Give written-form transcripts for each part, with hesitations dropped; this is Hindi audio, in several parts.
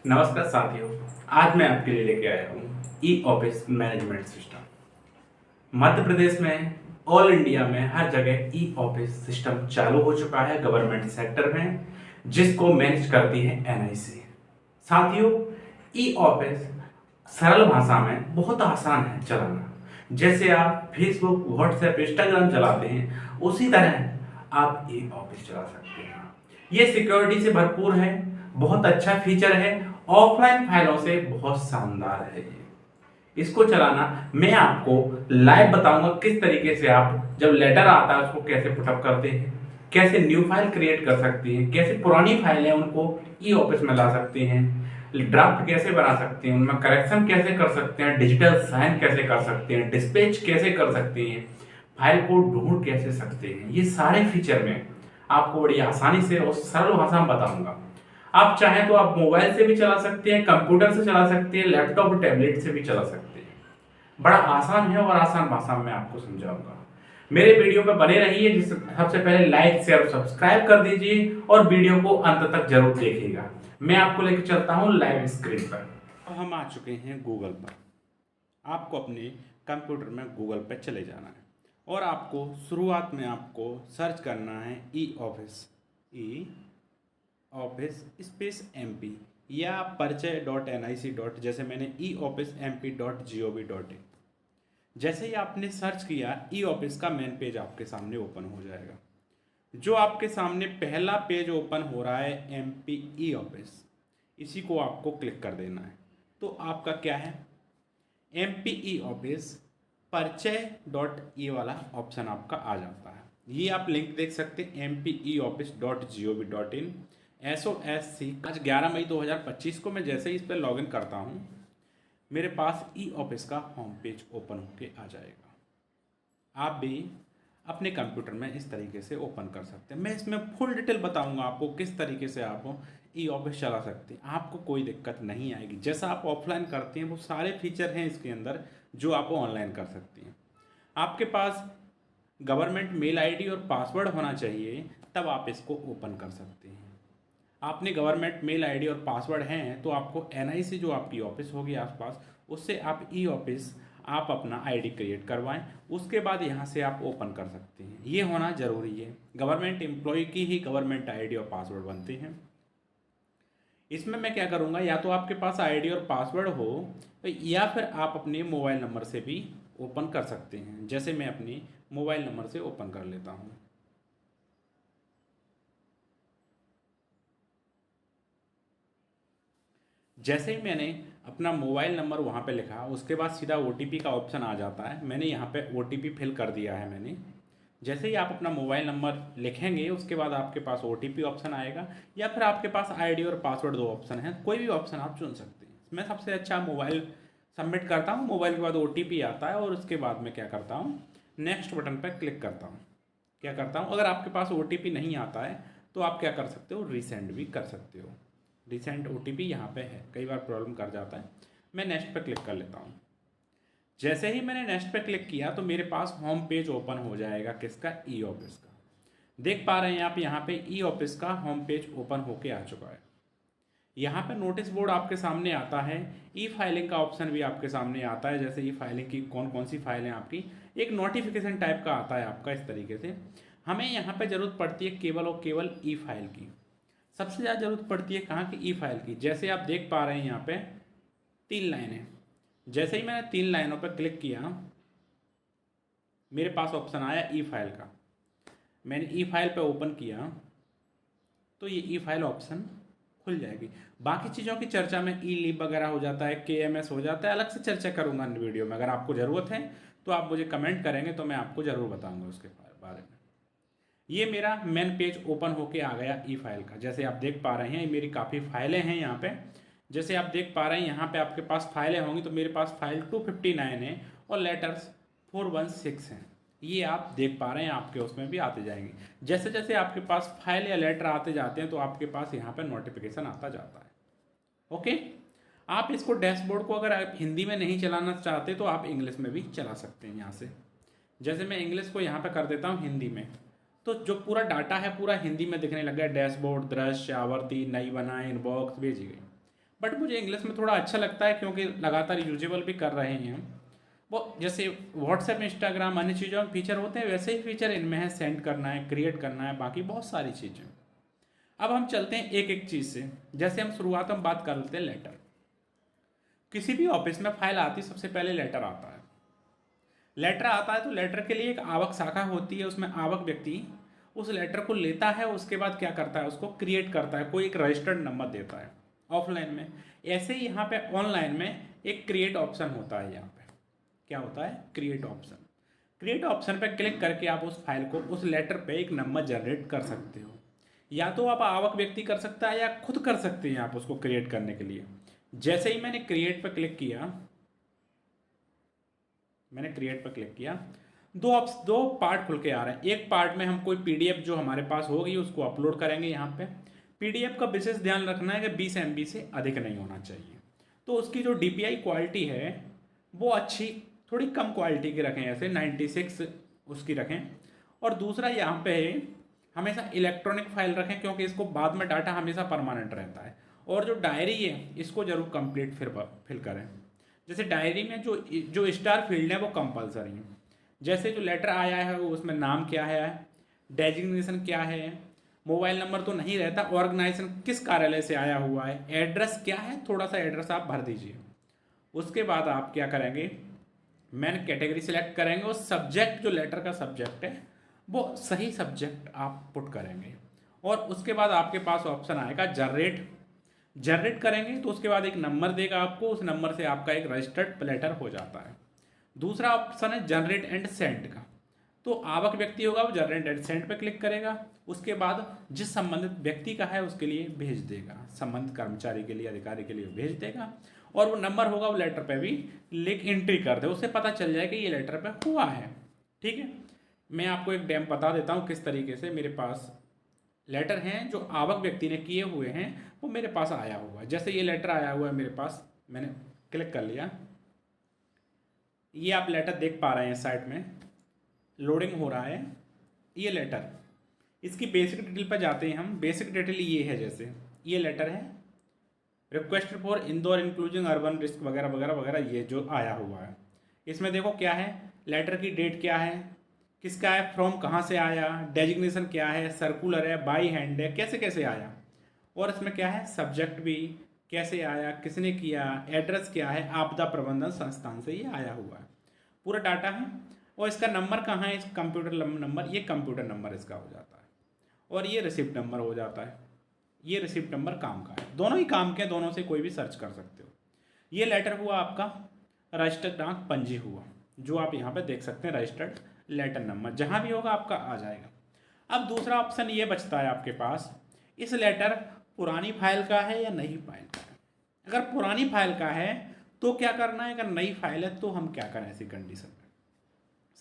नमस्कार साथियों। आज मैं आपके लिए लेके आया हूँ e office management system. Madhya Pradesh में ऑल इंडिया में हर जगह ई ऑफिस सिस्टम चालू हो चुका है गवर्नमेंट सेक्टर में, जिसको मैनेज करती है एनआईसी। साथियों, ई ऑफिस सरल भाषा में बहुत आसान है चलाना। जैसे आप फेसबुक, व्हाट्सएप, इंस्टाग्राम चलाते हैं, उसी तरह आप ई ऑफिस चला सकते हैं। ये सिक्योरिटी से भरपूर है, बहुत अच्छा फीचर है, ऑफलाइन फाइलों से बहुत शानदार है। ये इसको चलाना मैं आपको लाइव बताऊंगा किस तरीके से आप जब लेटर आता है उसको कैसे पुटअप करते हैं, कैसे न्यू फाइल क्रिएट कर सकते हैं, कैसे पुरानी फाइलें उनको ई ऑफिस में ला सकते हैं, ड्राफ्ट कैसे बना सकते हैं, उनमें करेक्शन कैसे कर सकते हैं, डिजिटल साइन कैसे कर सकते हैं, डिस्पैच कैसे कर सकते हैं, फाइल को ढूंढ कैसे सकते हैं। ये सारे फीचर में आपको बड़ी आसानी से और सरल भाषा में बताऊंगा। आप चाहें तो आप मोबाइल से भी चला सकते हैं, कंप्यूटर से चला सकते हैं, लैपटॉप और टैबलेट से भी चला सकते हैं। बड़ा आसान है और आसान भाषा में मैं आपको समझाऊंगा। मेरे वीडियो पे बने रहिए। जिस सबसे पहले लाइक शेयर और सब्सक्राइब कर दीजिए और वीडियो को अंत तक जरूर देखिएगा। मैं आपको लेकर चलता हूं लाइव स्क्रीन पर। हम आ चुके हैं गूगल पर। आपको अपने कंप्यूटर में गूगल पर चले जाना है और आपको शुरुआत में आपको सर्च करना है ई ऑफिस स्पेस MP या परिचय .nic. जैसे मैंने ई ऑफिस MP.gov.in। जैसे ही आपने सर्च किया, ई ऑफिस का मेन पेज आपके सामने ओपन हो जाएगा। जो आपके सामने पहला पेज ओपन हो रहा है MP ई ऑफिस, इसी को आपको क्लिक कर देना है। तो आपका क्या है, MP ई ऑफिस परिचय वाला ऑप्शन आपका आ जाता है। ये आप लिंक देख सकते हैं MPEoffice.gov.in SOSC। आज 11 मई 2025 को मैं जैसे ही इस पर लॉगिन करता हूँ, मेरे पास ई ऑफिस का होम पेज ओपन होके आ जाएगा। आप भी अपने कंप्यूटर में इस तरीके से ओपन कर सकते हैं। मैं इसमें फुल डिटेल बताऊंगा आपको किस तरीके से आप ई ऑफिस चला सकते हैं। आपको कोई दिक्कत नहीं आएगी। जैसा आप ऑफलाइन करते हैं वो सारे फीचर हैं इसके अंदर जो आप ऑनलाइन कर सकते हैं। आपके पास गवर्नमेंट मेल आईडी और पासवर्ड होना चाहिए, तब आप इसको ओपन कर सकते हैं। आपने गवर्नमेंट मेल आईडी और पासवर्ड हैं तो आपको एनआईसी जो आपकी ऑफिस होगी आसपास, उससे आप ई ऑफिस आप अपना आईडी क्रिएट करवाएं। उसके बाद यहाँ से आप ओपन कर सकते हैं। ये होना ज़रूरी है। गवर्नमेंट एम्प्लॉय की ही गवर्नमेंट आईडी और पासवर्ड बनते हैं। इसमें मैं क्या करूँगा, या तो आपके पास आईडी और पासवर्ड हो या फिर आप अपने मोबाइल नंबर से भी ओपन कर सकते हैं। जैसे मैं अपने मोबाइल नंबर से ओपन कर लेता हूँ। जैसे ही मैंने अपना मोबाइल नंबर वहाँ पे लिखा, उसके बाद सीधा OTP का ऑप्शन आ जाता है। मैंने यहाँ पे OTP फिल कर दिया है मैंने। जैसे ही आप अपना मोबाइल नंबर लिखेंगे, उसके बाद आपके पास OTP ऑप्शन आएगा, या फिर आपके पास आईडी और पासवर्ड दो ऑप्शन है, कोई भी ऑप्शन आप चुन सकते हैं। मैं सबसे अच्छा मोबाइल सबमिट करता हूँ। मोबाइल के बाद OTP आता है और उसके बाद मैं क्या करता हूँ, नेक्स्ट बटन पर क्लिक करता हूँ। क्या करता हूँ, अगर आपके पास OTP नहीं आता है तो आप क्या कर सकते हो, रीसेंड भी कर सकते हो। रिसेंट OTP यहाँ पे है, कई बार प्रॉब्लम कर जाता है। मैं नेक्स्ट पे क्लिक कर लेता हूँ। जैसे ही मैंने नेक्स्ट पे क्लिक किया तो मेरे पास होम पेज ओपन हो जाएगा, किसका, ई ऑफिस का। देख पा रहे हैं आप यहाँ पे ई ऑफिस का होम पेज ओपन होके आ चुका है। यहाँ पे नोटिस बोर्ड आपके सामने आता है। ई फाइलिंग का ऑप्शन भी आपके सामने आता है। जैसे ई फाइलिंग की कौन कौन सी फाइलें आपकी, एक नोटिफिकेशन टाइप का आता है आपका इस तरीके से। हमें यहाँ पे ज़रूरत पड़ती है केवल और केवल ई फाइल की। सबसे ज़्यादा ज़रूरत पड़ती है कहाँ की, ई फाइल की। जैसे आप देख पा रहे हैं यहाँ पे 3 लाइनें। जैसे ही मैंने 3 लाइनों पर क्लिक किया, मेरे पास ऑप्शन आया ई फाइल का। मैंने ई फाइल पे ओपन किया तो ये ई फाइल ऑप्शन खुल जाएगी। बाकी चीज़ों की चर्चा में ई लीव वगैरह हो जाता है, KMS हो जाता है, अलग से चर्चा करूँगा इन वीडियो में। अगर आपको ज़रूरत है तो आप मुझे कमेंट करेंगे तो मैं आपको ज़रूर बताऊँगा उसके बारे में। ये मेरा मेन पेज ओपन होके आ गया ई फाइल का। जैसे आप देख पा रहे हैं मेरी काफ़ी फाइलें हैं यहाँ पे। जैसे आप देख पा रहे हैं यहाँ पे आपके पास फाइलें होंगी, तो मेरे पास फाइल 259 है और लेटर्स 416 हैं। ये आप देख पा रहे हैं, आपके उसमें भी आते जाएंगे। जैसे जैसे आपके पास फाइल या लेटर आते जाते हैं तो आपके पास यहाँ पर नोटिफिकेशन आता जाता है। ओके, आप इसको डैशबोर्ड को अगर आप हिंदी में नहीं चलाना चाहते तो आप इंग्लिश में भी चला सकते हैं यहाँ से। जैसे मैं इंग्लिश को यहाँ पे कर देता हूँ हिंदी में, तो जो पूरा डाटा है पूरा हिंदी में दिखने लग गया। डैशबोर्ड, दृश्य, आवर्ती, नई बनाए, इनबॉक्स, भेजी गई। बट मुझे इंग्लिश में थोड़ा अच्छा लगता है क्योंकि लगातार यूजेबल भी कर रहे हैं हम। वो जैसे व्हाट्सएप, इंस्टाग्राम, अन्य चीज़ों में फीचर होते हैं, वैसे ही फीचर इनमें है, सेंड करना है, क्रिएट करना है, बाकी बहुत सारी चीज़ें। अब हम चलते हैं एक एक चीज़ से। जैसे हम शुरुआत में बात कर लेते हैं लेटर। किसी भी ऑफिस में फाइल आती है, सबसे पहले लेटर आता है। लेटर आता है तो लेटर के लिए एक आवक शाखा होती है, उसमें आवक व्यक्ति उस लेटर को लेता है, उसके बाद क्या करता है, उसको क्रिएट करता है, कोई एक रजिस्टर्ड नंबर देता है ऑफलाइन में। ऐसे ही यहाँ पे ऑनलाइन में एक क्रिएट ऑप्शन होता है। यहाँ पे क्या होता है, क्रिएट ऑप्शन। क्रिएट ऑप्शन पे क्लिक करके आप उस फाइल को, उस लेटर पे एक नंबर जनरेट कर सकते हो। या तो आप आवक व्यक्ति कर सकता है या खुद कर सकते हैं आप उसको क्रिएट करने के लिए। जैसे ही मैंने क्रिएट पर क्लिक किया, दो पार्ट खुल के आ रहे हैं। एक पार्ट में हम कोई पीडीएफ जो हमारे पास होगी उसको अपलोड करेंगे। यहाँ पे पीडीएफ का विशेष ध्यान रखना है कि 20 MB से अधिक नहीं होना चाहिए। तो उसकी जो डीपीआई क्वालिटी है वो अच्छी, थोड़ी कम क्वालिटी की रखें, ऐसे 96 उसकी रखें। और दूसरा यहाँ पे हमेशा इलेक्ट्रॉनिक फाइल रखें क्योंकि इसको बाद में डाटा हमेशा परमानेंट रहता है। और जो डायरी है इसको जरूर कंप्लीट फिल करें। जैसे डायरी में जो जो स्टार फील्ड है वो कंपलसरी है। जैसे जो लेटर आया है वो उसमें नाम क्या है, डेजिग्नेशन क्या है, मोबाइल नंबर तो नहीं रहता, ऑर्गेनाइजेशन किस कार्यालय से आया हुआ है, एड्रेस क्या है, थोड़ा सा एड्रेस आप भर दीजिए। उसके बाद आप क्या करेंगे, मैन कैटेगरी सिलेक्ट करेंगे और सब्जेक्ट, जो लेटर का सब्जेक्ट है वो सही सब्जेक्ट आप पुट करेंगे। और उसके बाद आपके पास ऑप्शन आएगा जनरेट करेंगे तो उसके बाद एक नंबर देगा आपको, उस नंबर से आपका एक रजिस्टर्ड लेटर हो जाता है। दूसरा ऑप्शन है जनरेट एंड सेंड का। तो आवक व्यक्ति होगा वो जनरेट एंड सेंड पे क्लिक करेगा, उसके बाद जिस संबंधित व्यक्ति का है उसके लिए भेज देगा, संबंधित कर्मचारी के लिए, अधिकारी के लिए भेज देगा। और वो नंबर होगा वो लेटर पे भी लिख एंट्री कर दे, उससे पता चल जाए कि ये लेटर पे हुआ है। ठीक है, मैं आपको एक डेम बता देता हूँ किस तरीके से मेरे पास लेटर हैं जो आवक व्यक्ति ने किए हुए हैं वो मेरे पास आया हुआ है। जैसे ये लेटर आया हुआ है मेरे पास, मैंने क्लिक कर लिया, ये आप लेटर देख पा रहे हैं, साइड में लोडिंग हो रहा है ये लेटर। इसकी बेसिक डिटेल पर जाते हैं हम। बेसिक डिटेल ये है, जैसे ये लेटर है, request for Indore including urban risk वगैरह वगैरह वगैरह, ये जो आया हुआ है। इसमें देखो क्या है, लेटर की डेट क्या है, किसका है, फ्रॉम कहाँ से आया, डेजिग्नेशन क्या है, सर्कुलर है, बाई हैंड है, कैसे कैसे आया। और इसमें क्या है, सब्जेक्ट भी कैसे आया, किसने किया, एड्रेस क्या है, आपदा प्रबंधन संस्थान से ये आया हुआ है, पूरा डाटा है। और इसका नंबर कहाँ है, इस कंप्यूटर नंबर, ये कंप्यूटर नंबर इसका हो जाता है। और ये रिसिप्ट नंबर हो जाता है, ये रिसिप्ट नंबर काम का है, दोनों ही काम के, दोनों से कोई भी सर्च कर सकते हो। ये लेटर हुआ आपका रजिस्टर्ड डाक पंजी हुआ, जो आप यहाँ पे देख सकते हैं, रजिस्टर्ड लेटर नंबर जहाँ भी होगा आपका आ जाएगा। अब दूसरा ऑप्शन ये बचता है आपके पास, इस लेटर पुरानी फाइल का है या नई फाइल का है। अगर पुरानी फाइल का है तो क्या करना है, अगर नई फाइल है तो हम क्या करें ऐसी कंडीशन में।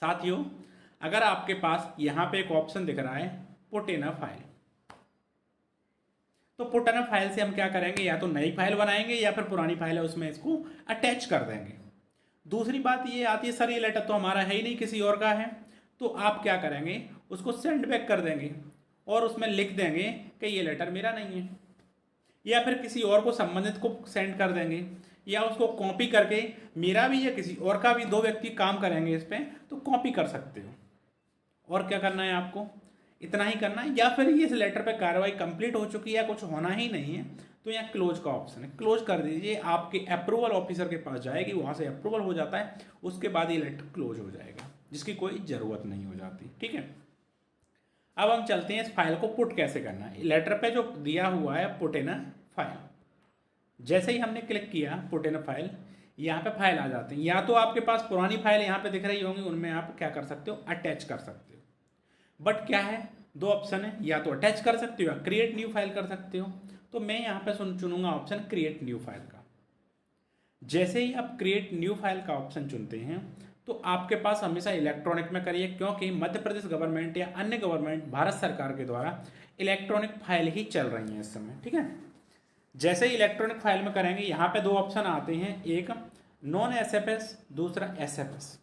साथियों, अगर आपके पास यहाँ पे एक ऑप्शन दिख रहा है पुट इन अ फाइल, तो पुट इन अ फाइल से हम क्या करेंगे, या तो नई फाइल बनाएंगे या फिर पुरानी फाइल है उसमें इसको अटैच कर देंगे। दूसरी बात ये आती है, सर ये लेटर तो हमारा है ही नहीं, किसी और का है, तो आप क्या करेंगे, उसको सेंड बैक कर देंगे और उसमें लिख देंगे कि ये लेटर मेरा नहीं है, या फिर किसी और को संबंधित को सेंड कर देंगे, या उसको कॉपी करके मेरा भी या किसी और का भी, दो व्यक्ति काम करेंगे इस पर, तो कॉपी कर सकते हो। और क्या करना है आपको, इतना ही करना है। या फिर ये इस लेटर पे कार्रवाई कंप्लीट हो चुकी है, कुछ होना ही नहीं है, तो यहाँ क्लोज का ऑप्शन है, क्लोज कर दीजिए, आपके अप्रूवल ऑफिसर के पास जाएगी, वहाँ से अप्रूवल हो जाता है, उसके बाद ये लेटर क्लोज हो जाएगा, जिसकी कोई ज़रूरत नहीं हो जाती। ठीक है, अब हम चलते हैं इस फाइल को पुट कैसे करना है। लेटर पे जो दिया हुआ है पुट इन अ फाइल, जैसे ही हमने क्लिक किया पुट इन अ फाइल, यहाँ पे फाइल आ जाते हैं। या तो आपके पास पुरानी फाइल यहाँ पे दिख रही होंगी, उनमें आप क्या कर सकते हो, अटैच कर सकते हो। बट क्या है, दो ऑप्शन है, या तो अटैच कर सकते हो या क्रिएट न्यू फाइल कर सकते हो। तो मैं यहाँ पे चुनूंगा ऑप्शन क्रिएट न्यू फाइल का। जैसे ही आप क्रिएट न्यू फाइल का ऑप्शन चुनते हैं तो आपके पास हमेशा इलेक्ट्रॉनिक में करिए, क्योंकि मध्य प्रदेश गवर्नमेंट या अन्य गवर्नमेंट, भारत सरकार के द्वारा इलेक्ट्रॉनिक फाइल ही चल रही हैं इस समय। ठीक है, जैसे ही इलेक्ट्रॉनिक फाइल में करेंगे, यहाँ पे दो ऑप्शन आते हैं, एक नॉन एसएफएस, दूसरा एसएफएस।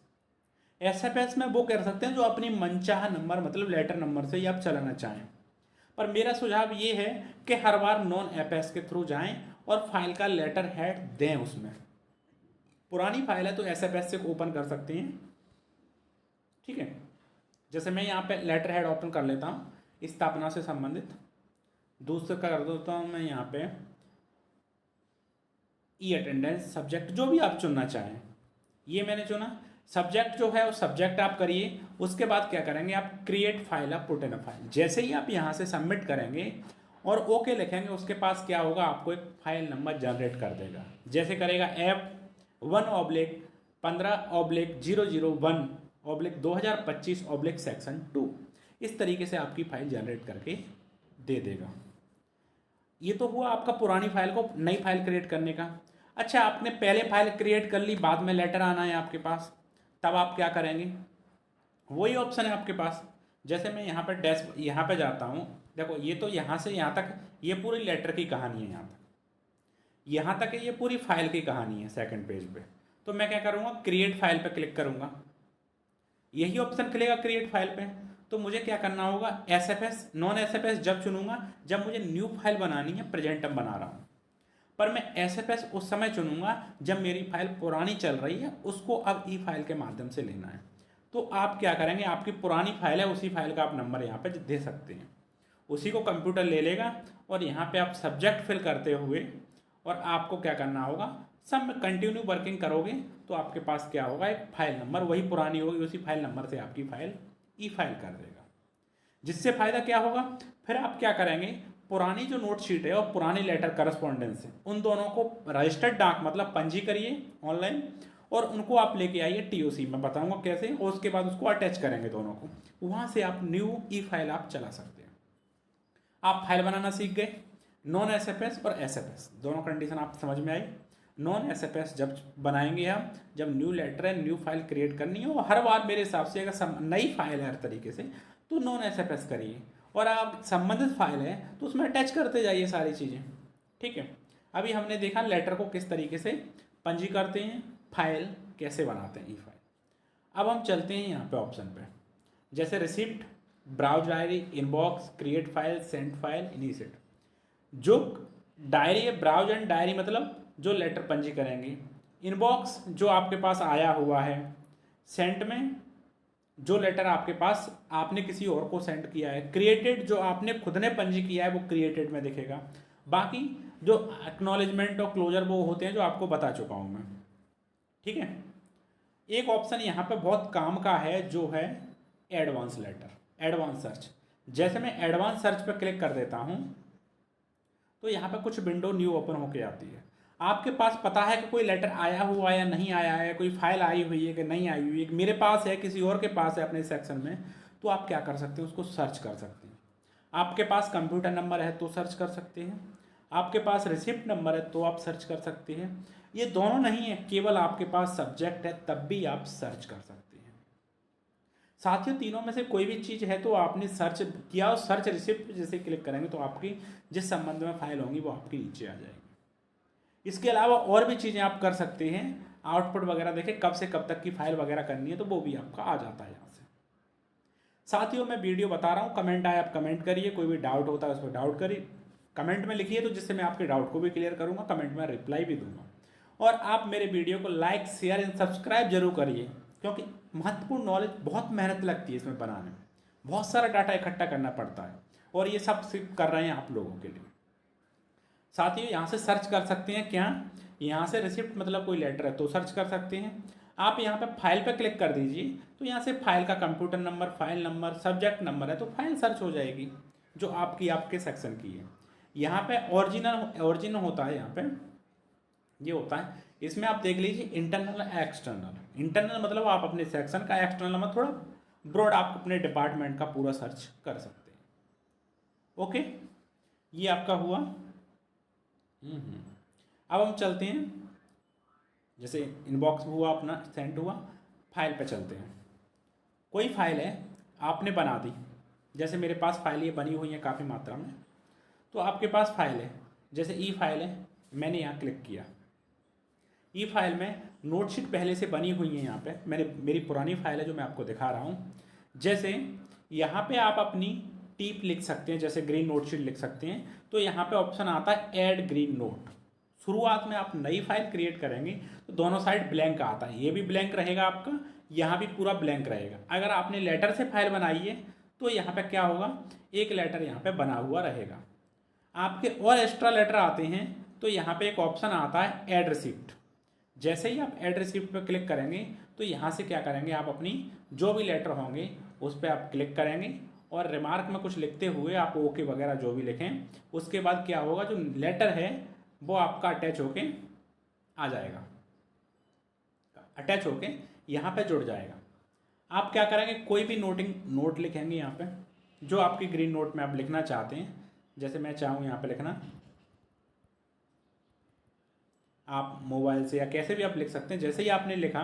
एसएफएस में वो कर सकते हैं जो अपनी मनचाहा नंबर, मतलब लेटर नंबर से ही आप चलाना चाहें, पर मेरा सुझाव ये है कि हर बार नॉन एफएस के थ्रू जाएं और फाइल का लेटर हेड दें उसमें। पुरानी फाइल है तो SFS से ओपन कर सकते हैं, ठीक है। जैसे मैं यहाँ पे लेटर हेड ओपन कर लेता हूँ स्थापना से संबंधित, दूसरा कर देता हूँ मैं यहाँ पे ई अटेंडेंस सब्जेक्ट, जो भी आप चुनना चाहें, ये मैंने चुना। सब्जेक्ट जो है वो सब्जेक्ट आप करिए। उसके बाद क्या करेंगे आप, क्रिएट फाइल आप पुट इन अ फाइल। जैसे ही आप यहाँ से सबमिट करेंगे और ओके लिखेंगे, उसके पास क्या होगा, आपको एक फाइल नंबर जनरेट कर देगा। जैसे करेगा F1/15/001/2025 2, इस तरीके से आपकी फाइल जनरेट करके दे देगा। ये तो हुआ आपका पुरानी फाइल को नई फाइल क्रिएट करने का। अच्छा, आपने पहले फाइल क्रिएट कर ली, बाद में लेटर आना है आपके पास, तब आप क्या करेंगे, वही ऑप्शन है आपके पास। जैसे मैं यहाँ पर यहाँ पे जाता हूँ, देखो ये तो यहाँ से यहाँ तक ये पूरी लेटर की कहानी है, यहाँ तक ये पूरी फाइल की कहानी है सेकंड पेज पे। तो मैं क्या करूँगा, क्रिएट फाइल पे क्लिक करूँगा, यही ऑप्शन खुलेगा क्रिएट फाइल पे। तो मुझे क्या करना होगा, SFS नॉन SFS जब चुनूंगा जब मुझे न्यू फाइल बनानी है, प्रेजेंटम बना रहा हूँ, पर मैं SFS उस समय चुनूंगा जब मेरी फाइल पुरानी चल रही है, उसको अब ई फाइल के माध्यम से लेना है। तो आप क्या करेंगे, आपकी पुरानी फाइल है, उसी फाइल का आप नंबर यहाँ पे दे सकते हैं, उसी को कंप्यूटर ले लेगा और यहाँ पे आप सब्जेक्ट फिल करते हुए और आपको क्या करना होगा, सब में कंटिन्यू वर्किंग करोगे तो आपके पास क्या होगा, एक फाइल नंबर वही पुरानी होगी, उसी फाइल नंबर से आपकी फाइल ई फाइल कर देगा। जिससे फायदा क्या होगा, फिर आप क्या करेंगे, पुरानी जो नोट शीट है और पुरानी लेटर करस्पॉन्डेंस है, उन दोनों को रजिस्टर्ड डाक मतलब पंजी करिए ऑनलाइन और उनको आप लेके आइए TOC, मैं बताऊंगा कैसे, और उसके बाद उसको अटैच करेंगे दोनों को, वहां से आप न्यू ई फाइल आप चला सकते हैं। आप फाइल बनाना सीख गए। नॉन SFS और SFS दोनों कंडीशन आप समझ में आई। नॉन SFS जब बनाएंगे हम, जब न्यू लेटर है, न्यू फाइल क्रिएट करनी है, और हर बार मेरे हिसाब से अगर नई फाइल है हर तरीके से, तो नॉन SFS करिए, और आप संबंधित फाइल है तो उसमें अटैच करते जाइए सारी चीज़ें, ठीक है। अभी हमने देखा लेटर को किस तरीके से पंजी करते हैं, फाइल कैसे बनाते हैं ई फाइल। अब हम चलते हैं यहाँ पे ऑप्शन पे, जैसे receipt, browse diary, inbox, create file, send file, initiate. जो डायरी है, ब्राउज एंड डायरी मतलब जो लेटर पंजी करेंगे, इनबॉक्स जो आपके पास आया हुआ है, सेंड में जो लेटर आपके पास आपने किसी और को सेंड किया है, क्रिएटेड जो आपने खुद ने पंजी किया है वो क्रिएटेड में दिखेगा, बाकी जो एक्नॉलेजमेंट और क्लोजर वो होते हैं जो आपको बता चुका हूँ मैं, ठीक है। एक ऑप्शन यहाँ पे बहुत काम का है जो है एडवांस लेटर, एडवांस सर्च। जैसे मैं एडवांस सर्च पर क्लिक कर देता हूँ तो यहाँ पे कुछ विंडो न्यू ओपन होके आती है। आपके पास पता है कि कोई लेटर आया हुआ है या नहीं आया है, कोई फाइल आई हुई है कि नहीं आई हुई है, मेरे पास है, किसी और के पास है अपने सेक्शन में, तो आप क्या कर सकते हैं, उसको सर्च कर सकते हैं। आपके पास कंप्यूटर नंबर है तो सर्च कर सकते हैं, आपके पास रिसिप्ट नंबर है तो आप सर्च कर सकते हैं। ये दोनों नहीं है, केवल आपके पास सब्जेक्ट है तब भी आप सर्च कर सकते हैं। साथियों, तीनों में से कोई भी चीज़ है तो आपने सर्च किया और सर्च रिसिप्ट जैसे क्लिक करेंगे तो आपकी जिस संबंध में फाइल होंगी वो आपके नीचे आ जाएगी। इसके अलावा और भी चीज़ें आप कर सकते हैं, आउटपुट वगैरह देखें कब से कब तक की फाइल वगैरह करनी है तो वो भी आपका आ जाता है यहाँ से। साथियों, मैं वीडियो बता रहा हूँ, कमेंट आए आप कमेंट करिए, कोई भी डाउट होता है उस पर डाउट करिए, कमेंट में लिखिए, तो जिससे मैं आपके डाउट को भी क्लियर करूँगा, कमेंट में रिप्लाई भी दूंगा। और आप मेरे वीडियो को लाइक, शेयर एंड सब्सक्राइब जरूर करिए, क्योंकि महत्वपूर्ण नॉलेज बहुत मेहनत लगती है इसमें बनाने में, बहुत सारा डाटा इकट्ठा करना पड़ता है, और ये सब सिर्फ कर रहे हैं आप लोगों के लिए। साथियों, यहाँ से सर्च कर सकते हैं, क्या यहाँ से रिसिप्ट मतलब कोई लेटर है तो सर्च कर सकते हैं। आप यहाँ पे फाइल पे क्लिक कर दीजिए तो यहाँ से फाइल का computer number, file number, subject number है तो फाइल सर्च हो जाएगी जो आपके सेक्शन की है। यहाँ पे ओरिजिनल होता है, यहाँ पे ये होता है, इसमें आप देख लीजिए इंटरनल, एक्सटर्नल। इंटरनल मतलब आप अपने सेक्शन का, एक्सटर्नल मतलब थोड़ा ब्रॉड आप अपने डिपार्टमेंट का पूरा सर्च कर सकते हैं। ओके, ये आपका हुआ। अब हम चलते हैं, जैसे इनबॉक्स हुआ अपना, सेंड हुआ, फाइल पे चलते हैं। कोई फाइल है आपने बना दी, जैसे मेरे पास फाइल ये बनी हुई है काफ़ी मात्रा में, तो आपके पास फाइल है, जैसे ई फाइल है, मैंने यहाँ क्लिक किया, ई फाइल में नोटशीट पहले से बनी हुई है, यहाँ पे मेरी पुरानी फाइल है जो मैं आपको दिखा रहा हूँ। जैसे यहाँ पे आप अपनी टिप लिख सकते हैं, जैसे ग्रीन नोटशीट लिख सकते हैं, तो यहाँ पे ऑप्शन आता है ऐड ग्रीन नोट, शुरुआत में आप नई फाइल क्रिएट करेंगे तो दोनों साइड ब्लैंक आता है, ये भी ब्लैंक रहेगा आपका, यहाँ भी पूरा ब्लैंक रहेगा। अगर आपने लेटर से फाइल बनाई है तो यहाँ पे क्या होगा, एक लेटर यहाँ पे बना हुआ रहेगा। आपके और एक्स्ट्रा लेटर आते हैं तो यहाँ पे एक ऑप्शन आता है ऐड रिसिप्ट। जैसे ही आप ऐड रिसिप्ट पर क्लिक करेंगे तो यहाँ से क्या करेंगे, आप अपनी जो भी लेटर होंगे उस पर आप क्लिक करेंगे और रिमार्क में कुछ लिखते हुए आप ओके वगैरह जो भी लिखें, उसके बाद क्या होगा, जो लेटर है वो आपका अटैच होके आ जाएगा, अटैच होके यहाँ पे जुड़ जाएगा। आप क्या करेंगे, कोई भी नोट लिखेंगे यहाँ पे, जो आपकी ग्रीन नोट में आप लिखना चाहते हैं। जैसे मैं चाहूँ यहाँ पे लिखना, आप मोबाइल से या कैसे भी आप लिख सकते हैं। जैसे ही आपने लिखा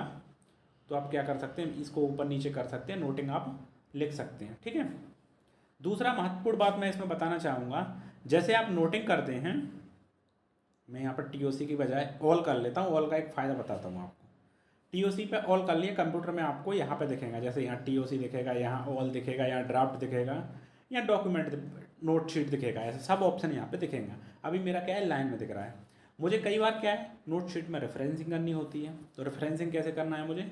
तो आप क्या कर सकते हैं, इसको ऊपर नीचे कर सकते हैं, नोटिंग आप लिख सकते हैं। ठीक है। दूसरा महत्वपूर्ण बात मैं इसमें बताना चाहूँगा, जैसे आप नोटिंग करते हैं, मैं यहाँ पर TOC की बजाय ऑल कर लेता हूँ। ऑल का एक फ़ायदा बताता हूँ आपको। TOC पे ऑल कर लिए, कंप्यूटर में आपको यहाँ पे दिखेगा, जैसे यहाँ TOC दिखेगा, यहाँ ऑल दिखेगा, यहाँ ड्राफ्ट दिखेगा, या डॉक्यूमेंट नोट शीट दिखेगा, ऐसे सब ऑप्शन यहाँ पे दिखेंगे। अभी मेरा क्या है, लाइन में दिख रहा है। मुझे कई बार क्या है, नोट शीट में रेफरेंसिंग करनी होती है, तो रेफरेंसिंग कैसे करना है मुझे,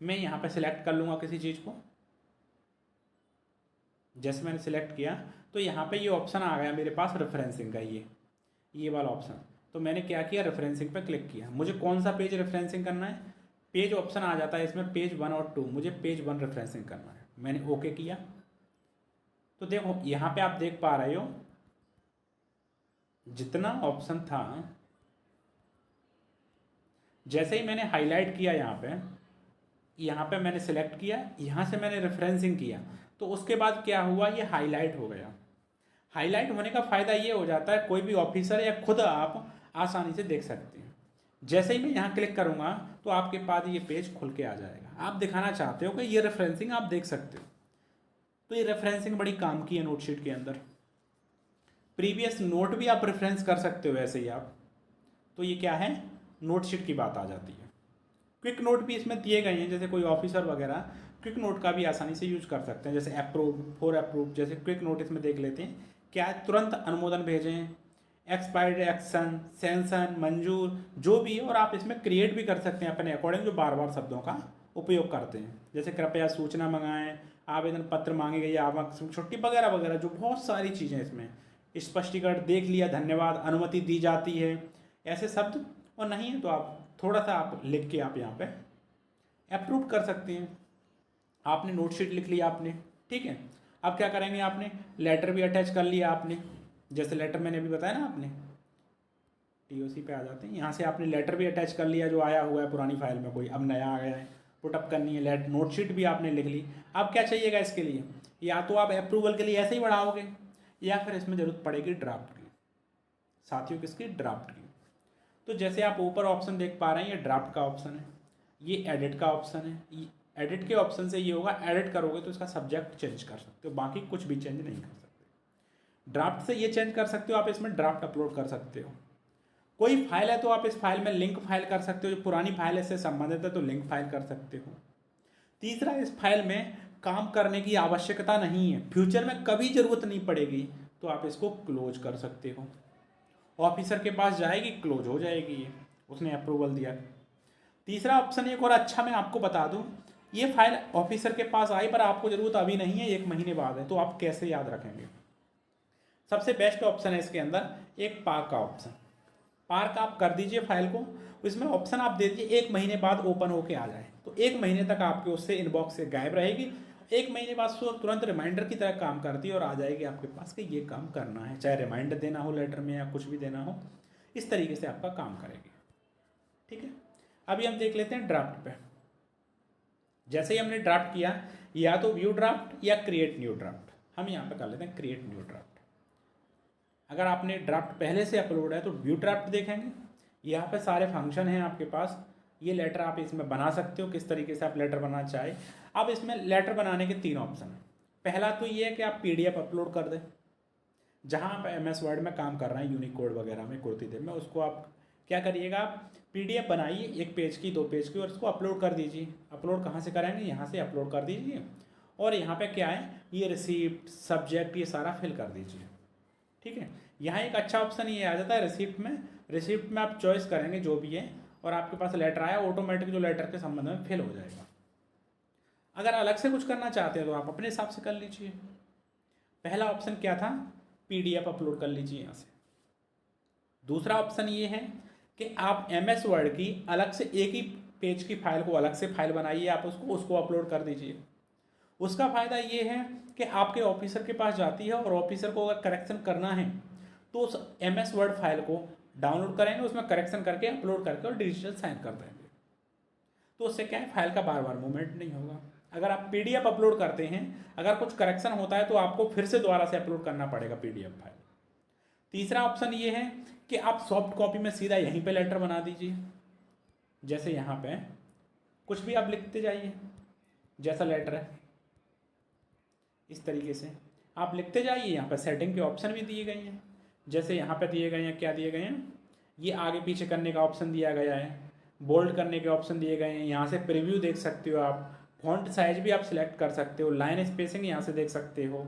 मैं यहाँ पे सिलेक्ट कर लूँगा किसी चीज़ को। जैसे मैंने सिलेक्ट किया तो यहाँ पे ये ऑप्शन आ गया मेरे पास रेफरेंसिंग का, ये वाला ऑप्शन। तो मैंने क्या किया, रेफरेंसिंग पे क्लिक किया। मुझे कौन सा पेज रेफरेंसिंग करना है, पेज ऑप्शन आ जाता है इसमें, पेज 1 और 2, मुझे पेज 1 रेफरेंसिंग करना है। मैंने ओके किया तो देखो यहाँ पे आप देख पा रहे हो जितना ऑप्शन था, जैसे ही मैंने हाईलाइट किया यहाँ पे मैंने सेलेक्ट किया, यहाँ से मैंने रेफरेंसिंग किया, तो उसके बाद क्या हुआ, ये हाईलाइट हो गया। हाईलाइट होने का फ़ायदा ये हो जाता है, कोई भी ऑफिसर या खुद आप आसानी से देख सकते हैं। जैसे ही मैं यहाँ क्लिक करूँगा तो आपके पास ये पेज खुल के आ जाएगा। आप दिखाना चाहते हो कि ये रेफरेंसिंग आप देख सकते हो, तो ये रेफरेंसिंग बड़ी काम की है नोटशीट के अंदर। प्रीवियस नोट भी आप रेफरेंस कर सकते हो ऐसे ही आप, तो ये क्या है, नोटशीट की बात आ जाती है। क्विक नोट भी इसमें दिए गए हैं, जैसे कोई ऑफिसर वगैरह क्विक नोट का भी आसानी से यूज कर सकते हैं, जैसे अप्रूव, फॉर अप्रूव। जैसे क्विक नोट इसमें देख लेते हैं, क्या है, तुरंत अनुमोदन भेजें, एक्सपायर्ड एक्शन, सेंशन, मंजूर, जो भी है। और आप इसमें क्रिएट भी कर सकते हैं अपने अकॉर्डिंग, जो बार बार शब्दों का उपयोग करते हैं, जैसे कृपया सूचना मंगाएं, आवेदन पत्र मांगी गई, आवक छुट्टी वगैरह वगैरह, जो बहुत सारी चीज़ें इसमें। स्पष्टीकरण, देख लिया, धन्यवाद, अनुमति दी जाती है, ऐसे शब्द। और नहीं है तो आप थोड़ा सा आप लिख के आप यहाँ पे अप्रूव कर सकते हैं। आपने नोटशीट लिख लिया आपने, ठीक है। अब क्या करेंगे, आपने लेटर भी अटैच कर लिया आपने, जैसे लेटर मैंने अभी बताया ना, आपने TOC पे आ जाते हैं, यहाँ से आपने लेटर भी अटैच कर लिया जो आया हुआ है पुरानी फाइल में, कोई अब नया आ गया है, पुटअप करनी है, नोटशीट भी आपने लिख ली। अब क्या चाहिएगा इसके लिए, या तो आप अप्रूवल के लिए ऐसे ही बढ़ाओगे, या फिर इसमें ज़रूरत पड़ेगी ड्राफ्ट की, साथियों किसकी, ड्राफ्ट की। तो जैसे आप ऊपर ऑप्शन देख पा रहे हैं, ये ड्राफ्ट का ऑप्शन है, ये एडिट का ऑप्शन है। एडिट के ऑप्शन से ये होगा, एडिट करोगे तो इसका सब्जेक्ट चेंज कर सकते हो, बाकी कुछ भी चेंज नहीं कर सकते। ड्राफ्ट से ये चेंज कर सकते हो, आप इसमें ड्राफ्ट अपलोड कर सकते हो। कोई फाइल है तो आप इस फाइल में लिंक फाइल कर सकते हो, जो पुरानी फाइल है इससे संबंधित है तो लिंक फाइल कर सकते हो। तीसरा, इस फाइल में काम करने की आवश्यकता नहीं है, फ्यूचर में कभी ज़रूरत नहीं पड़ेगी, तो आप इसको क्लोज कर सकते हो। ऑफिसर के पास जाएगी, क्लोज हो जाएगी, उसने अप्रूवल दिया। तीसरा ऑप्शन एक और अच्छा मैं आपको बता दूं, ये फाइल ऑफिसर के पास आई पर आपको ज़रूरत अभी नहीं है, 1 महीने बाद है, तो आप कैसे याद रखेंगे। सबसे बेस्ट ऑप्शन है इसके अंदर एक पार्क का ऑप्शन। पार्क आप कर दीजिए फाइल को, इसमें ऑप्शन आप दे दीजिए 1 महीने बाद ओपन होके आ जाए, तो 1 महीने तक आपके उससे इनबॉक्स से गायब रहेगी। 1 महीने बाद तुरंत रिमाइंडर की तरह काम करती है और आ जाएगी आपके पास कि ये काम करना है, चाहे रिमाइंडर देना हो लेटर में या कुछ भी देना हो, इस तरीके से आपका काम करेगी। ठीक है। अभी हम देख लेते हैं ड्राफ्ट पे। जैसे ही हमने ड्राफ्ट किया, या तो व्यू ड्राफ्ट या क्रिएट न्यू ड्राफ्ट, हम यहाँ पे कर लेते हैं क्रिएट न्यू ड्राफ्ट। अगर आपने ड्राफ्ट पहले से अपलोड है तो व्यू ड्राफ्ट देखेंगे, यहाँ पे सारे फंक्शन हैं आपके पास। ये लेटर आप इसमें बना सकते हो, किस तरीके से आप लेटर बनाना चाहे। अब इसमें लेटर बनाने के 3 ऑप्शन हैं। पहला तो ये है कि आप PDF अपलोड कर दें, जहाँ आप MS वर्ड में काम कर रहे हैं, यूनिकोड वगैरह में, कुर्ती देव में, उसको आप क्या करिएगा, आप PDF बनाइए 1 पेज की, 2 पेज की, और इसको अपलोड कर दीजिए। अपलोड कहाँ से करेंगे, यहाँ से अपलोड कर दीजिए, और यहाँ पे क्या है, ये रिसीप्ट, सब्जेक्ट, ये सारा फिल कर दीजिए। ठीक है। यहाँ एक अच्छा ऑप्शन ये आ जाता है रिसीप्ट में, रिसिप्ट में आप चॉइस करेंगे जो भी है, और आपके पास लेटर आया ऑटोमेटिक जो लेटर के संबंध में फिल हो जाएगा। अगर अलग से कुछ करना चाहते हैं तो आप अपने हिसाब से कर लीजिए। पहला ऑप्शन क्या था, PDF अपलोड कर लीजिए यहाँ से। दूसरा ऑप्शन ये है कि आप MS वर्ड की अलग से एक ही पेज की फाइल को अलग से फाइल बनाइए, आप उसको अपलोड कर दीजिए। उसका फ़ायदा ये है कि आपके ऑफिसर के पास जाती है और ऑफिसर को अगर करेक्शन करना है तो उस MS वर्ड फाइल को डाउनलोड करेंगे, उसमें करेक्शन करके अपलोड करके और डिजिटल साइन कर देंगे। तो उससे क्या है, फाइल का बार बार मूवमेंट नहीं होगा। अगर आप PDF अपलोड करते हैं, अगर कुछ करेक्शन होता है तो आपको फिर से दोबारा से अपलोड करना पड़ेगा PDF फाइल। तीसरा ऑप्शन ये है कि आप सॉफ्ट कॉपी में सीधा यहीं पे लेटर बना दीजिए। जैसे यहाँ पे कुछ भी आप लिखते जाइए, जैसा लेटर है इस तरीके से आप लिखते जाइए। यहाँ पे सेटिंग के ऑप्शन भी दिए गए हैं, जैसे यहाँ पे दिए गए हैं, क्या दिए गए हैं, ये आगे पीछे करने का ऑप्शन दिया गया है, बोल्ड करने के ऑप्शन दिए गए हैं। यहाँ से प्रीव्यू देख सकते हो आप, फॉन्ट साइज भी आप सिलेक्ट कर सकते हो, लाइन स्पेसिंग यहाँ से देख सकते हो,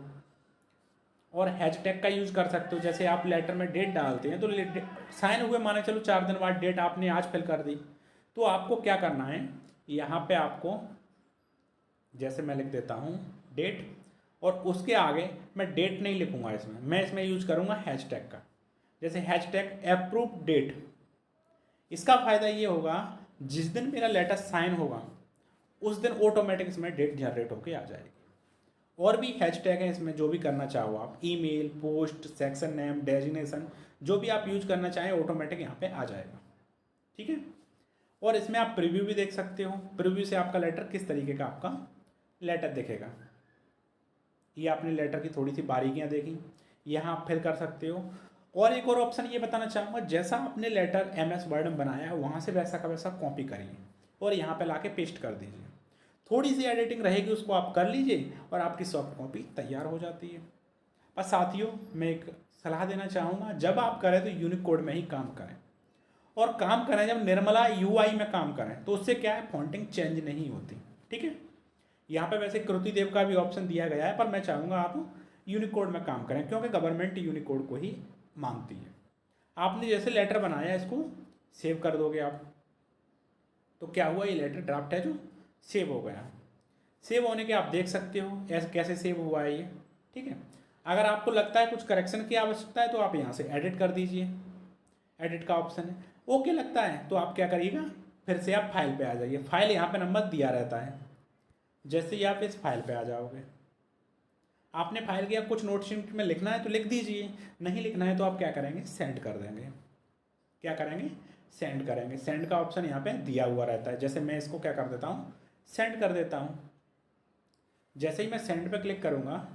और हैशटैग का यूज़ कर सकते हो। जैसे आप लेटर में डेट डालते हैं तो साइन हुए माने चलो 4 दिन बाद डेट आपने आज फिल कर दी, तो आपको क्या करना है, यहाँ पे आपको जैसे मैं लिख देता हूँ डेट, और उसके आगे मैं डेट नहीं लिखूँगा इसमें, मैं इसमें यूज करूँगा हैशटैग का। जैसे हैशटैग अप्रूव डेट। इसका फ़ायदा ये होगा जिस दिन मेरा लेटर साइन होगा उस दिन ऑटोमेटिक इसमें डेट जनरेट होके आ जाएगी। और भी हैशटैग हैं इसमें, जो भी करना चाहो आप, email, post, section name, designation, जो भी आप यूज करना चाहें ऑटोमेटिक यहाँ पे आ जाएगा। ठीक है। और इसमें आप प्रीव्यू भी देख सकते हो, प्रीव्यू से आपका लेटर किस तरीके का आपका लेटर दिखेगा। ये आपने लेटर की थोड़ी सी बारीकियाँ देखी, यहाँ आप फिल कर सकते हो। और एक और ऑप्शन ये बताना चाहूँगा, जैसा आपने लेटर MS वर्ड में बनाया है वहाँ से वैसा का वैसा कॉपी करिए और यहाँ पे लाके पेस्ट कर दीजिए। थोड़ी सी एडिटिंग रहेगी, उसको आप कर लीजिए और आपकी सॉफ्ट कॉपी तैयार हो जाती है। बस साथियों, मैं एक सलाह देना चाहूँगा, जब आप करें तो यूनिकोड में ही काम करें, और काम करें जब निर्मला UI में काम करें, तो उससे क्या है, फॉन्टिंग चेंज नहीं होती। ठीक है। यहाँ पे वैसे कृति देव का भी ऑप्शन दिया गया है, पर मैं चाहूँगा आप यूनिकोड में काम करें, क्योंकि गवर्नमेंट यूनिकोड को ही मांगती है। आपने जैसे लेटर बनाया, इसको सेव कर दोगे आप, तो क्या हुआ, ये लेटर ड्राफ्ट है जो सेव हो गया। सेव होने के आप देख सकते हो ऐसे कैसे सेव हुआ है ये। ठीक है। अगर आपको लगता है कुछ करेक्शन की आवश्यकता है तो आप यहाँ से एडिट कर दीजिए, एडिट का ऑप्शन है। ओके लगता है तो आप क्या करिएगा, फिर से आप फाइल पे आ जाइए, फाइल यहाँ पे नंबर दिया रहता है। जैसे ही आप इस फाइल पे आ जाओगे, आपने फाइल किया, कुछ नोटशीट में लिखना है तो लिख दीजिए, नहीं लिखना है तो आप क्या करेंगे, सेंड कर देंगे। क्या करेंगे, सेंड करेंगे। सेंड का ऑप्शन यहाँ पे दिया हुआ रहता है। जैसे मैं इसको क्या कर देता हूँ, सेंड कर देता हूँ। जैसे ही मैं सेंड पे क्लिक करूँगा,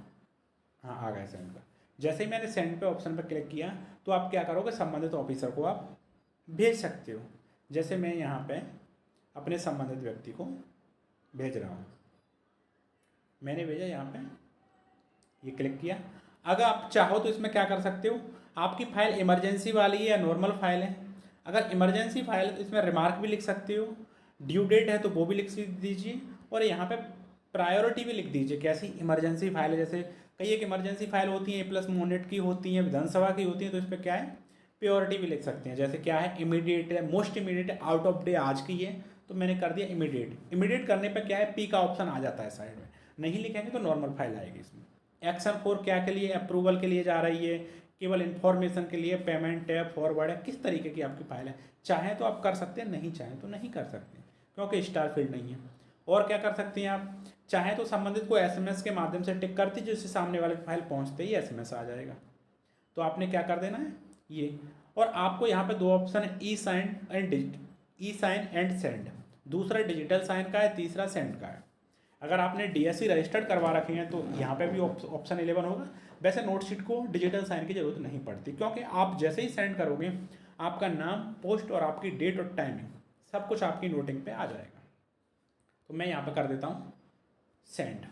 हाँ आ गया सेंड का। जैसे ही मैंने सेंड पे ऑप्शन पर क्लिक किया तो आप क्या करोगे, संबंधित ऑफिसर को आप भेज सकते हो। जैसे मैं यहाँ पे अपने संबंधित व्यक्ति को भेज रहा हूँ, मैंने भेजा, यहाँ पे ये क्लिक किया। अगर आप चाहो तो इसमें क्या कर सकते हो, आपकी फाइल इमरजेंसी वाली है या नॉर्मल फाइल है। अगर इमरजेंसी फाइल है तो इसमें रिमार्क भी लिख सकते हो, ड्यू डेट है तो वो भी लिख दीजिए, और यहाँ पे प्रायोरिटी भी लिख दीजिए। कैसी इमरजेंसी फाइल है, जैसे कई एक इमरजेंसी फाइल होती हैं A+ मोनेट की होती हैं, विधानसभा की होती हैं, तो इस पर क्या है, प्योरिटी भी लिख सकते हैं। जैसे क्या है, इमीडिएट है, मोस्ट इमीडिएट है, आउट ऑफ डे आज की है, तो मैंने कर दिया इमीडिएट। इमीडिएट करने पर क्या है, P का ऑप्शन आ जाता है साइड में, नहीं लिखेंगे तो नॉर्मल फाइल आएगी इसमें। एक्शन 4 क्या के लिए, अप्रूवल के लिए जा रही है, केवल इन्फॉर्मेशन के लिए, पेमेंट है, फॉरवर्ड है, किस तरीके की आपकी फाइल है। चाहें तो आप कर सकते हैं, नहीं चाहें तो नहीं कर सकते, क्योंकि स्टार फील्ड नहीं है। और क्या कर सकते हैं आप, चाहें तो संबंधित को SMS के माध्यम से टिक कर दीजिए, जिससे सामने वाले फाइल पहुंचते ही SMS आ जाएगा। तो आपने क्या कर देना है ये। और आपको यहाँ पे दो ऑप्शन है, ई साइन एंड सेंड। दूसरा डिजिटल साइन का है, तीसरा सेंड का है। अगर आपने DSC रजिस्टर्ड करवा रखे हैं तो यहाँ पे भी ऑप्शन 11 होगा। वैसे नोटशीट को डिजिटल साइन की जरूरत नहीं पड़ती, क्योंकि आप जैसे ही सेंड करोगे आपका नाम, पोस्ट और आपकी डेट और टाइमिंग सब कुछ आपकी नोटिंग पे आ जाएगा। तो मैं यहाँ पे कर देता हूँ सेंड।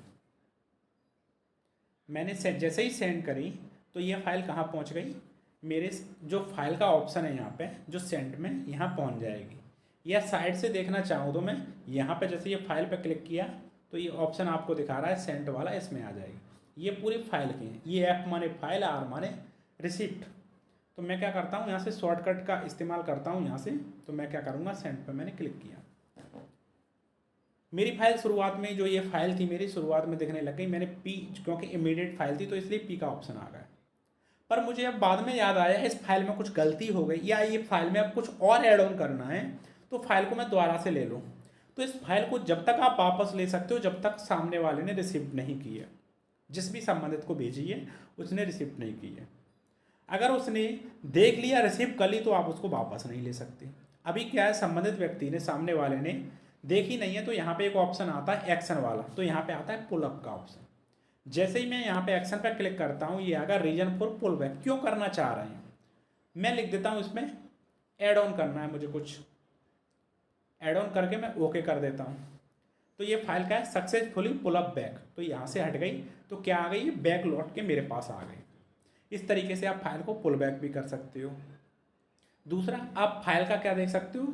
मैंने जैसे ही सेंड करी तो ये फाइल कहाँ पहुँच गई, मेरे जो फाइल का ऑप्शन है यहाँ पे जो सेंड में, यहाँ पहुँच जाएगी। या साइड से देखना चाहूँ तो मैं यहाँ पे जैसे ये फाइल पे क्लिक किया तो ये ऑप्शन आपको दिखा रहा है सेंड वाला, इसमें आ जाएगी। ये पूरी फाइल की है, ये F माने फाइल, R माने रिसिप्ट। तो मैं क्या करता हूँ, यहाँ से शॉर्टकट का इस्तेमाल करता हूँ यहाँ से, तो मैं क्या करूँगा, सेंड पे मैंने क्लिक किया। मेरी फाइल शुरुआत में, जो ये फाइल थी मेरी शुरुआत में दिखने लग गई, मैंने पी, क्योंकि इमीडिएट फाइल थी तो इसलिए पी का ऑप्शन आ गया। पर मुझे अब बाद में याद आया इस फाइल में कुछ गलती हो गई, या ये फाइल में अब कुछ और ऐड ऑन करना है, तो फाइल को मैं दोबारा से ले लूँ। तो इस फाइल को जब तक आप वापस ले सकते हो जब तक सामने वाले ने रिसीव नहीं की है, जिस भी संबंधित को भेजी है उसने रिसीव नहीं की है। अगर उसने देख लिया, रिसीव कर ली, तो आप उसको वापस नहीं ले सकते। अभी क्या है, संबंधित व्यक्ति ने, सामने वाले ने देखी नहीं है, तो यहाँ पे एक ऑप्शन आता है एक्शन वाला, तो यहाँ पे आता है पुल अप का ऑप्शन। जैसे ही मैं यहाँ पे एक्शन पर क्लिक करता हूँ, ये आगा रीजन फॉर पुल बैक, क्यों करना चाह रहे हैं, मैं लिख देता हूँ इसमें ऐड ऑन करना है मुझे, कुछ ऐड ऑन करके मैं ओके कर देता हूँ। तो ये फाइल का है, सक्सेसफुली पुल अप बैक, तो यहाँ से हट गई, तो क्या आ गई, ये बैक लौट के मेरे पास आ गई। इस तरीके से आप फाइल को पुल बैक भी कर सकते हो। दूसरा, आप फाइल का क्या देख सकते हो,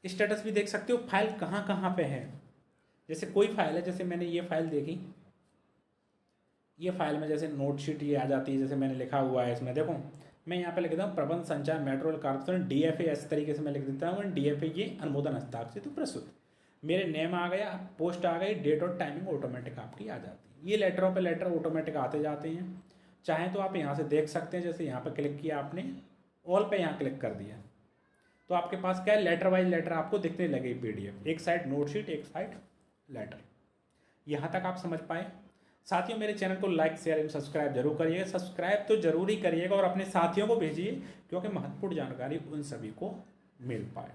स्टेटस भी देख सकते हो, फाइल कहाँ कहाँ पे है। जैसे कोई फाइल है, जैसे मैंने ये फाइल देखी, ये फाइल में जैसे नोट शीट ये आ जाती है, जैसे मैंने लिखा हुआ है इसमें, देखो मैं यहाँ पे लिख देता हूँ प्रबंध संचार मेट्रो रेल कॉर्पोरेशन DFA, इस तरीके से मैं लिख देता हूँ DFA, ये अनुमोदन हस्ताक्षर तो प्रस्तुत, मेरे नेम आ गया, पोस्ट आ गई, डेट और टाइमिंग ऑटोमेटिक आपकी आ जाती है। ये लेटरों पे लेटर ऑटोमेटिक आते जाते हैं। चाहें तो आप यहाँ से देख सकते हैं, जैसे यहाँ पर क्लिक किया आपने, ऑल पे यहाँ क्लिक कर दिया, तो आपके पास क्या है, लेटर वाइज लेटर आपको दिखने लगे PDF, एक साइड नोट शीट, एक साइड लेटर। यहाँ तक आप समझ पाए। साथियों, मेरे चैनल को लाइक, शेयर एवं सब्सक्राइब जरूर करिएगा, सब्सक्राइब तो जरूर ही करिएगा, और अपने साथियों को भेजिए, क्योंकि महत्वपूर्ण जानकारी उन सभी को मिल पाए।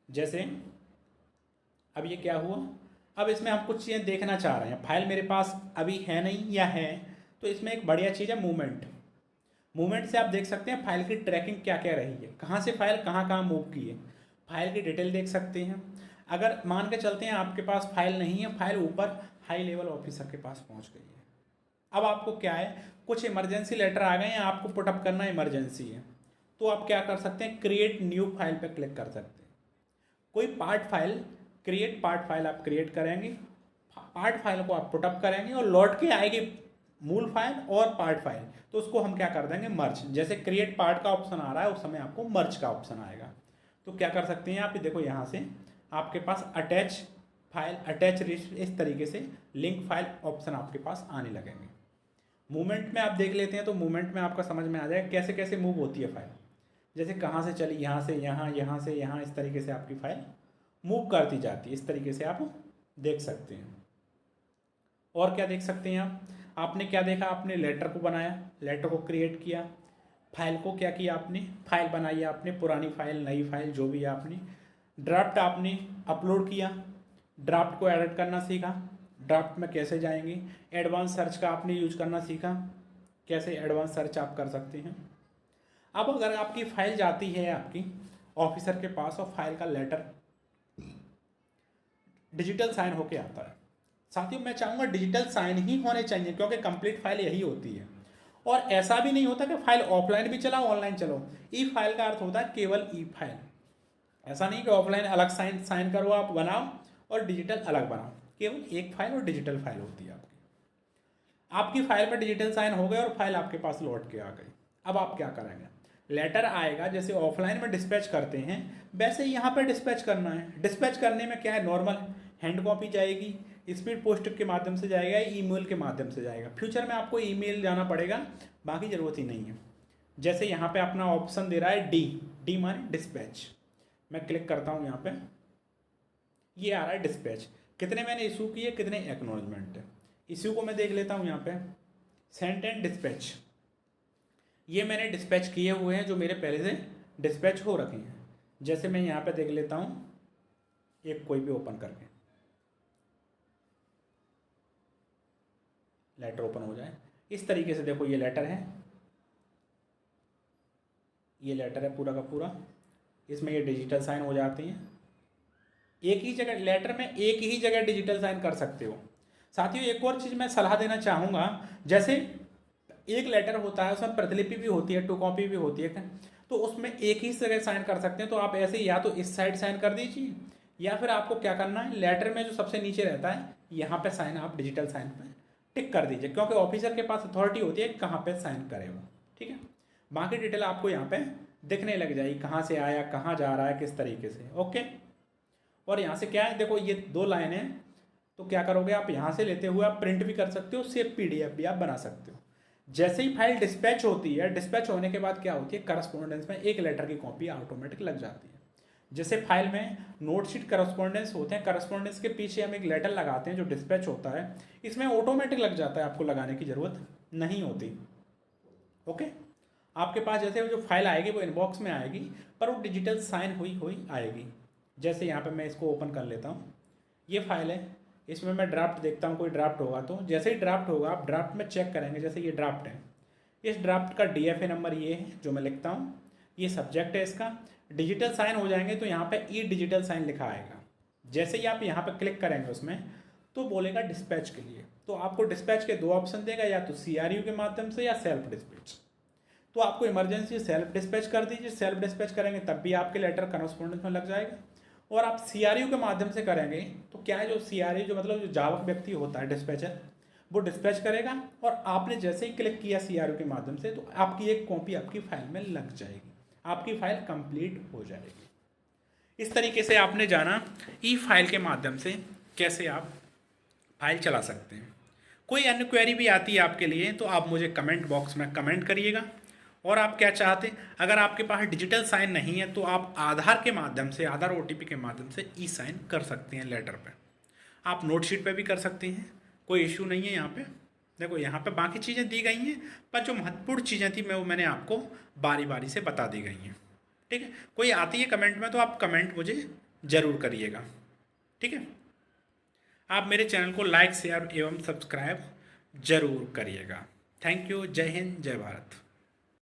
जैसे अब ये क्या हुआ, अब इसमें हम कुछ चीज़ें देखना चाह रहे हैं, फाइल मेरे पास अभी है नहीं या है, तो इसमें एक बढ़िया चीज़ है मूवमेंट। मूवमेंट से आप देख सकते हैं फाइल की ट्रैकिंग क्या क्या रही है, कहाँ से फाइल कहाँ कहाँ मूव की है, फाइल की डिटेल देख सकते हैं। अगर मान के चलते हैं आपके पास फाइल नहीं है, फाइल ऊपर हाई लेवल ऑफिसर के पास पहुंच गई है, अब आपको क्या है, कुछ इमरजेंसी लेटर आ गए हैं, आपको पुटअप करना इमरजेंसी है, तो आप क्या कर सकते हैं, क्रिएट न्यू फाइल पर क्लिक कर सकते हैं। कोई part file, create part file आप क्रिएट करेंगे, पार्ट फाइल को आप पुटअप करेंगे और लौट के आएगी मूल फाइल और पार्ट फाइल, तो उसको हम क्या कर देंगे, मर्ज। जैसे क्रिएट पार्ट का ऑप्शन आ रहा है, उस समय आपको मर्ज का ऑप्शन आएगा। तो क्या कर सकते हैं आप, देखो यहाँ से आपके पास अटैच फाइल, अटैच लिस्ट, इस तरीके से लिंक फाइल ऑप्शन आपके पास आने लगेंगे। मूवमेंट में आप देख लेते हैं, तो मूवमेंट में आपका समझ में आ जाएगा कैसे कैसे मूव होती है फाइल, जैसे कहाँ से चली, यहाँ से यहाँ, यहाँ से यहाँ, इस तरीके से आपकी फाइल मूव करती जाती है। इस तरीके से आप देख सकते हैं। और क्या देख सकते हैं आप, आपने क्या देखा, आपने लेटर को बनाया, लेटर को क्रिएट किया, फाइल को क्या किया आपने, फाइल बनाई आपने, पुरानी फाइल, नई फाइल, जो भी आपने, ड्राफ्ट आपने अपलोड किया, ड्राफ्ट को एडिट करना सीखा, ड्राफ्ट में कैसे जाएंगे, एडवांस सर्च का आपने यूज करना सीखा, कैसे एडवांस सर्च आप कर सकते हैं। अब अगर आपकी फाइल जाती है आपकी ऑफिसर के पास और फाइल का लेटर डिजिटल साइन होके आता है, साथियों मैं चाहूँगा डिजिटल साइन ही होने चाहिए, क्योंकि कंप्लीट फाइल यही होती है। और ऐसा भी नहीं होता कि फाइल ऑफलाइन भी चलाओ ऑनलाइन चलो, ई फाइल का अर्थ होता है केवल ई फाइल। ऐसा नहीं कि ऑफलाइन अलग साइन करो आप, बनाओ, और डिजिटल अलग बनाओ, केवल एक फाइल और डिजिटल फाइल होती है आपकी। आपकी फाइल पर डिजिटल साइन हो गए और फाइल आपके पास लौट के आ गई। अब आप क्या करेंगे, लेटर आएगा, जैसे ऑफलाइन में डिस्पैच करते हैं वैसे ही यहाँ पर डिस्पैच करना है। डिस्पैच करने में क्या है, नॉर्मल हैंड कॉपी जाएगी, स्पीड पोस्ट के माध्यम से जाएगा, ईमेल के माध्यम से जाएगा। फ्यूचर में आपको ईमेल जाना पड़ेगा, बाकी ज़रूरत ही नहीं है। जैसे यहाँ पे अपना ऑप्शन दे रहा है डी माने डिस्पैच, मैं क्लिक करता हूँ यहाँ पे, ये आ रहा है डिस्पैच, कितने मैंने इशू किए, कितने एक्नॉलेजमेंट है। इशू को मैं देख लेता हूँ यहाँ पे, सेंट एंड डिस्पैच, ये मैंने डिस्पैच किए हुए हैं जो मेरे पहले से डिस्पैच हो रखे हैं। जैसे मैं यहाँ पे देख लेता हूँ, एक कोई भी ओपन करके लेटर ओपन हो जाए, इस तरीके से देखो ये लेटर है, ये लेटर है पूरा का पूरा, इसमें ये डिजिटल साइन हो जाती हैं। एक ही जगह लेटर में एक ही जगह डिजिटल साइन कर सकते हो। साथियों एक और चीज़ मैं सलाह देना चाहूँगा, जैसे एक लेटर होता है उसमें प्रतिलिपि भी होती है, 2 कॉपी भी होती है, तो उसमें एक ही जगह साइन कर सकते हैं। तो आप ऐसे या तो इस साइड साइन कर दीजिए, या फिर आपको क्या करना है, लेटर में जो सबसे नीचे रहता है यहाँ पे साइन आप डिजिटल साइन पे टिक कर दीजिए, क्योंकि ऑफिसर के पास अथॉरिटी होती है कहाँ पे साइन करे वो। ठीक है, बाकी डिटेल आपको यहाँ पे दिखने लग जाएगी, कहाँ से आया, कहाँ जा रहा है, किस तरीके से। ओके, और यहाँ से क्या है, देखो ये 2 लाइन है, तो क्या करोगे आप, यहाँ से लेते हुए आप प्रिंट भी कर सकते हो, सेव पीडीएफ भी आप बना सकते हो। जैसे ही फाइल डिस्पैच होती है, डिस्पैच होने के बाद क्या होती है, करस्पॉन्डेंस में एक लेटर की कॉपी ऑटोमेटिक लग जाती है। जैसे फाइल में नोटशीट करस्पॉन्डेंस होते हैं, करस्पॉन्डेंस के पीछे हम एक लेटर लगाते हैं जो डिस्पैच होता है, इसमें ऑटोमेटिक लग जाता है, आपको लगाने की ज़रूरत नहीं होती। ओके, आपके पास जैसे जो फाइल आएगी वो इनबॉक्स में आएगी, पर वो डिजिटल साइन हुई हुई आएगी। जैसे यहाँ पे मैं इसको ओपन कर लेता हूँ, ये फाइल है, इसमें मैं ड्राफ्ट देखता हूँ, कोई ड्राफ्ट होगा तो जैसे ही ड्राफ्ट होगा आप ड्राफ्ट में चेक करेंगे, जैसे ये ड्राफ्ट है, इस ड्राफ्ट का DFA नंबर ये है जो मैं लिखता हूँ, ये सब्जेक्ट है इसका, डिजिटल साइन हो जाएंगे तो यहाँ पे ई डिजिटल साइन लिखा आएगा। जैसे ही आप यहाँ पे क्लिक करेंगे उसमें तो बोलेगा डिस्पैच के लिए, तो आपको डिस्पैच के 2 ऑप्शन देगा, या तो CRU के माध्यम से या सेल्फ डिस्पैच। तो आपको इमरजेंसी सेल्फ डिस्पैच कर दीजिए, सेल्फ डिस्पैच करेंगे तब भी आपके लेटर करस्पॉन्डेंस में लग जाएगा। और आप CRU के माध्यम से करेंगे तो क्या है, जो CRU जो मतलब जो जावक व्यक्ति होता है डिस्पैचर, वो डिस्पैच करेगा, और आपने जैसे ही क्लिक किया CRU के माध्यम से तो आपकी एक कॉपी आपकी फाइल में लग जाएगी, आपकी फाइल कंप्लीट हो जाएगी। इस तरीके से आपने जाना ई फाइल के माध्यम से कैसे आप फाइल चला सकते हैं। कोई अन्य क्वेरी भी आती है आपके लिए तो आप मुझे कमेंट बॉक्स में कमेंट करिएगा। और आप क्या चाहते हैं, अगर आपके पास डिजिटल साइन नहीं है तो आप आधार के माध्यम से, आधार OTP के माध्यम से ई साइन कर सकते हैं लेटर पे। आप नोटशीट पे भी कर सकते हैं, कोई इश्यू नहीं है। यहाँ पे देखो, यहाँ पे बाकी चीज़ें दी गई हैं, पर जो महत्वपूर्ण चीज़ें थी मैंने आपको बारी बारी से बता दी गई हैं। ठीक है, कोई आती है कमेंट में तो आप कमेंट मुझे ज़रूर करिएगा। ठीक है, आप मेरे चैनल को लाइक, शेयर एवं सब्सक्राइब जरूर करिएगा। Thank you. जय हिंद, जय भारत।